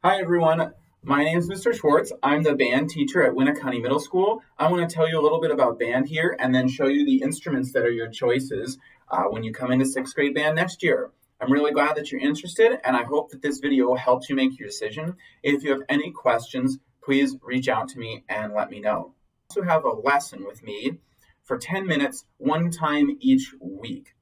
Hi everyone, my name is Mr. Schwartz. I'm the band teacher at Winneconne Middle School. I want to tell you a little bit about band here and then show you the instruments that are your choices when you come into 6th grade band next year. I'm really glad that you're interested and I hope that this video helps you make your decision. If you have any questions, please reach out to me and let me know. I also have a lesson with me for 10 minutes, one time each week.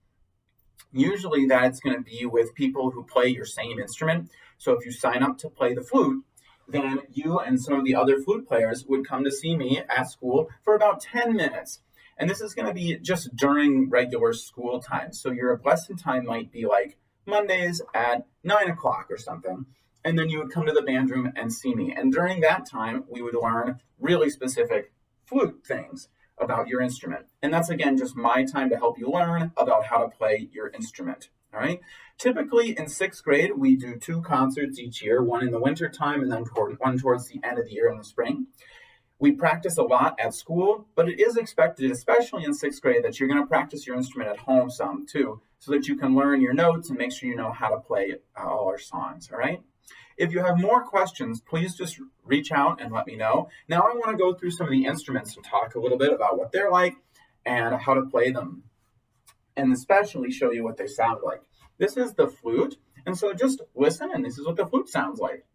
Usually that's going to be with people who play your same instrument. So if you sign up to play the flute, then you and some of the other flute players would come to see me at school for about 10 minutes. And this is going to be just during regular school time. So your lesson time might be like Mondays at 9 o'clock or something. And then you would come to the band room and see me. And during that time, we would learn really specific flute things about your instrument. And that's, again, just my time to help you learn about how to play your instrument. All right. Typically in 6th grade, we do 2 concerts each year, one in the winter time and then one towards the end of the year in the spring. We practice a lot at school, but it is expected, especially in 6th grade, that you're going to practice your instrument at home some too, so that you can learn your notes and make sure you know how to play all our songs. All right. If you have more questions, please just reach out and let me know. Now I want to go through some of the instruments and talk a little bit about what they're like and how to play them, and especially show you what they sound like. This is the flute, and so just listen, and this is what the flute sounds like.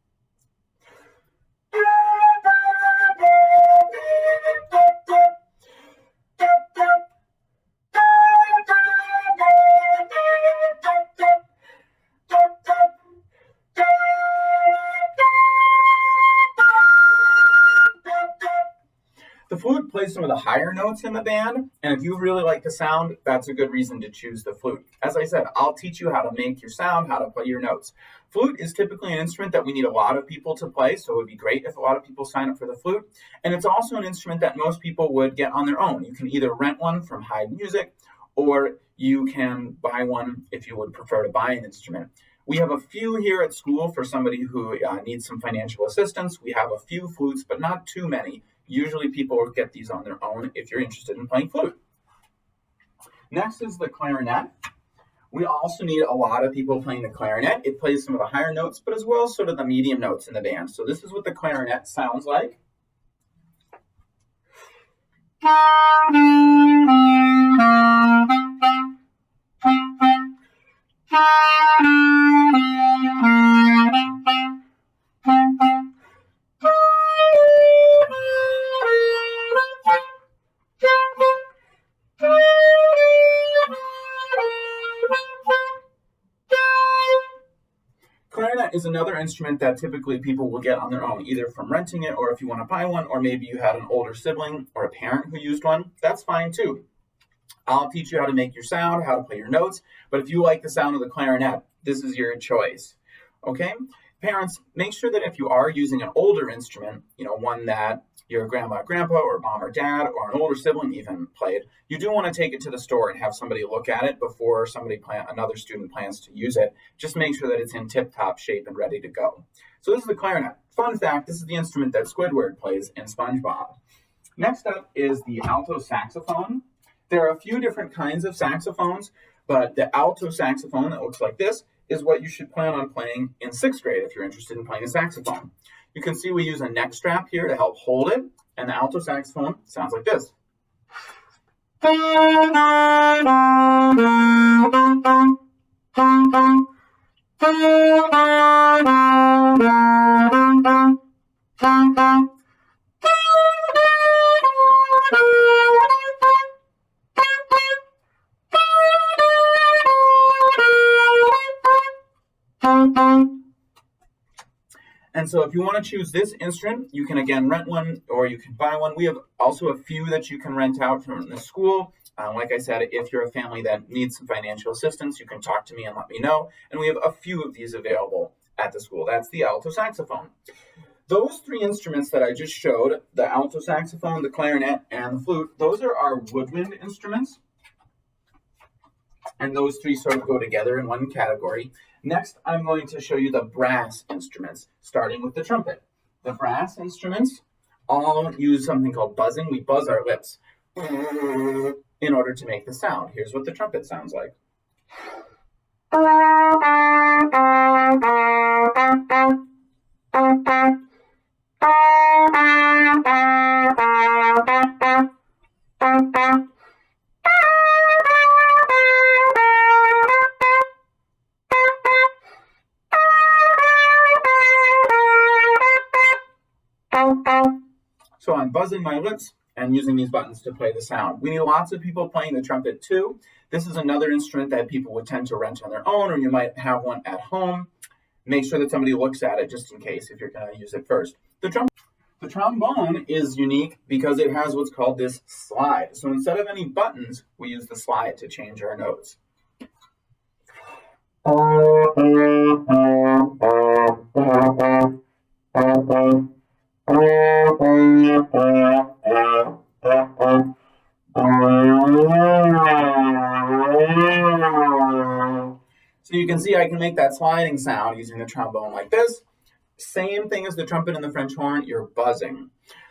The flute plays some of the higher notes in the band, and if you really like the sound, that's a good reason to choose the flute. As I said, I'll teach you how to make your sound, how to play your notes. Flute is typically an instrument that we need a lot of people to play, so it would be great if a lot of people sign up for the flute. And it's also an instrument that most people would get on their own. You can either rent one from Hyde Music, or you can buy one if you would prefer to buy an instrument. We have a few here at school for somebody who needs some financial assistance. We have a few flutes, but not too many. Usually people will get these on their own if you're interested in playing flute. Next is the clarinet. We also need a lot of people playing the clarinet. It plays some of the higher notes, but as well sort of the medium notes in the band. So this is what the clarinet sounds like. Clarinet is another instrument that typically people will get on their own, either from renting it or if you want to buy one, or maybe you had an older sibling or a parent who used one. That's fine too. I'll teach you how to make your sound, how to play your notes, but if you like the sound of the clarinet, this is your choice. Okay? Parents, make sure that if you are using an older instrument, one that your grandma, grandpa, or mom or dad, or an older sibling even played, you do want to take it to the store and have somebody look at it before another student plans to use it. Just make sure that it's in tip-top shape and ready to go. So this is the clarinet. Fun fact, this is the instrument that Squidward plays in SpongeBob. Next up is the alto saxophone. There are a few different kinds of saxophones, but the alto saxophone that looks like this is what you should plan on playing in 6th grade if you're interested in playing a saxophone. You can see we use a neck strap here to help hold it, and the alto saxophone sounds like this. And so if you want to choose this instrument, you can again rent one or you can buy one. We have also a few that you can rent out from the school. Like I said, if you're a family that needs some financial assistance, you can talk to me and let me know. And we have a few of these available at the school. That's the alto saxophone. Those 3 instruments that I just showed, the alto saxophone, the clarinet, and the flute, those are our woodwind instruments. And those 3 sort of go together in one category. Next, I'm going to show you the brass instruments, starting with the trumpet. The brass instruments all use something called buzzing. We buzz our lips in order to make the sound. Here's what the trumpet sounds like. So I'm buzzing my lips and using these buttons to play the sound. We need lots of people playing the trumpet too. This is another instrument that people would tend to rent on their own, or you might have one at home. Make sure that somebody looks at it just in case if you're going to use it first. The trombone is unique because it has what's called this slide. So instead of any buttons, we use the slide to change our notes. So you can see I can make that sliding sound using the trombone like this. Same thing as the trumpet and the French horn, you're buzzing.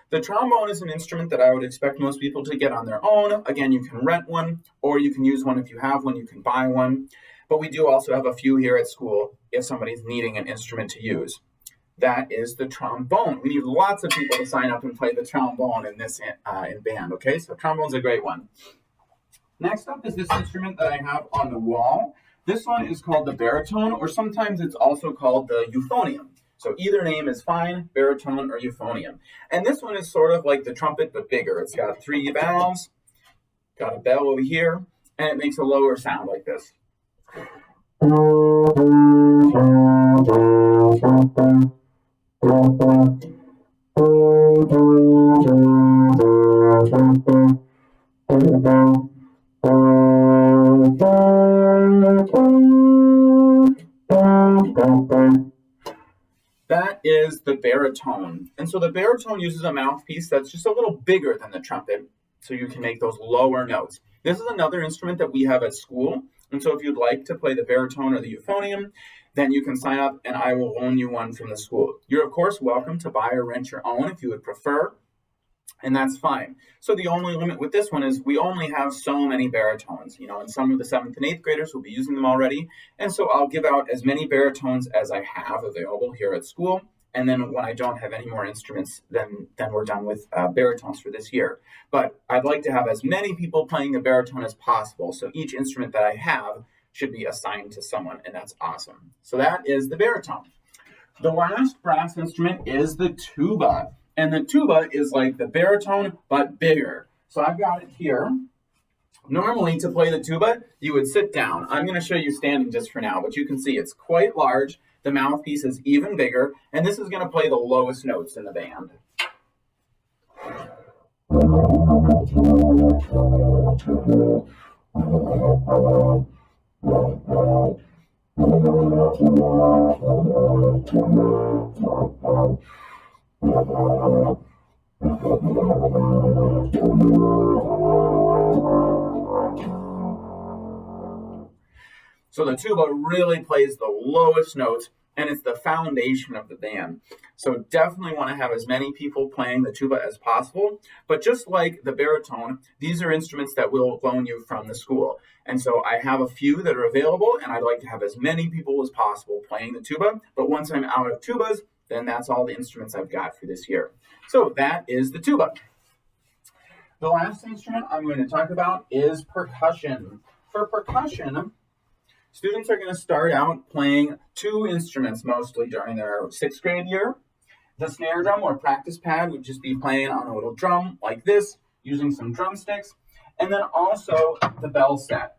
The trombone is an instrument that I would expect most people to get on their own. Again, you can rent one, or you can use one if you have one, you can buy one. But we do also have a few here at school if somebody's needing an instrument to use. That is the trombone. We need lots of people to sign up and play the trombone in this in band, okay? So trombone's a great one. Next up is this instrument that I have on the wall. This one is called the baritone, or sometimes it's also called the euphonium. So either name is fine, baritone or euphonium. And this one is sort of like the trumpet, but bigger. It's got 3 valves, got a bell over here, and it makes a lower sound like this. That is the baritone. And so the baritone uses a mouthpiece that's just a little bigger than the trumpet, so you can make those lower notes. This is another instrument that we have at school. And so if you'd like to play the baritone or the euphonium, then you can sign up and I will loan you one from the school. You're of course welcome to buy or rent your own if you would prefer, and that's fine. So the only limit with this one is we only have so many baritones, and some of the 7th and 8th graders will be using them already. And so I'll give out as many baritones as I have available here at school. And then when I don't have any more instruments, then we're done with baritones for this year. But I'd like to have as many people playing the baritone as possible. So each instrument that I have should be assigned to someone, and that's awesome. So that is the baritone. The last brass instrument is the tuba. And the tuba is like the baritone, but bigger. So I've got it here. Normally, to play the tuba, you would sit down. I'm going to show you standing just for now, but you can see it's quite large. The mouthpiece is even bigger, and this is going to play the lowest notes in the band. So the tuba really plays the lowest notes, and it's the foundation of the band. So definitely want to have as many people playing the tuba as possible. But just like the baritone, these are instruments that we'll loan you from the school. And so I have a few that are available, and I'd like to have as many people as possible playing the tuba. But once I'm out of tubas, then that's all the instruments I've got for this year. So that is the tuba. The last instrument I'm going to talk about is percussion. For percussion, students are going to start out playing 2 instruments mostly during their 6th grade year. The snare drum or practice pad would just be playing on a little drum like this, using some drumsticks. And then also the bell set.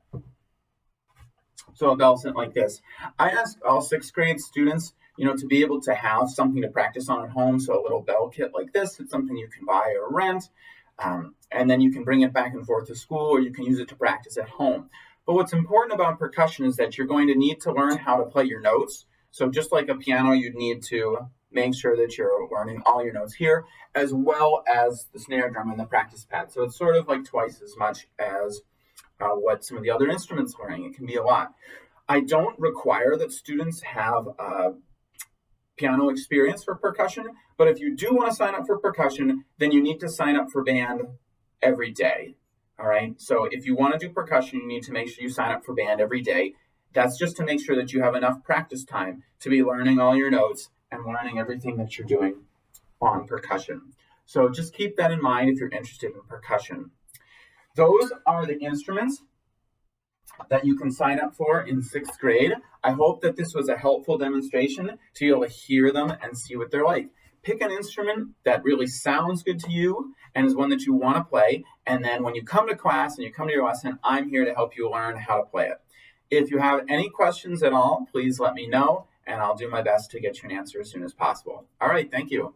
So a bell set like this. I ask all 6th grade students, to be able to have something to practice on at home. So a little bell kit like this, it's something you can buy or rent. And then you can bring it back and forth to school, or you can use it to practice at home. But what's important about percussion is that you're going to need to learn how to play your notes. So just like a piano, you'd need to make sure that you're learning all your notes here, as well as the snare drum and the practice pad. So it's sort of like twice as much as what some of the other instruments are learning. It can be a lot. I don't require that students have piano experience for percussion, but if you do want to sign up for percussion, then you need to sign up for band every day. All right, so if you want to do percussion, you need to make sure you sign up for band every day. That's just to make sure that you have enough practice time to be learning all your notes and learning everything that you're doing on percussion. So just keep that in mind if you're interested in percussion. Those are the instruments that you can sign up for in 6th grade. I hope that this was a helpful demonstration to be able to hear them and see what they're like. Pick an instrument that really sounds good to you and is one that you want to play. And then when you come to class and you come to your lesson, I'm here to help you learn how to play it. If you have any questions at all, please let me know, and I'll do my best to get you an answer as soon as possible. All right, thank you.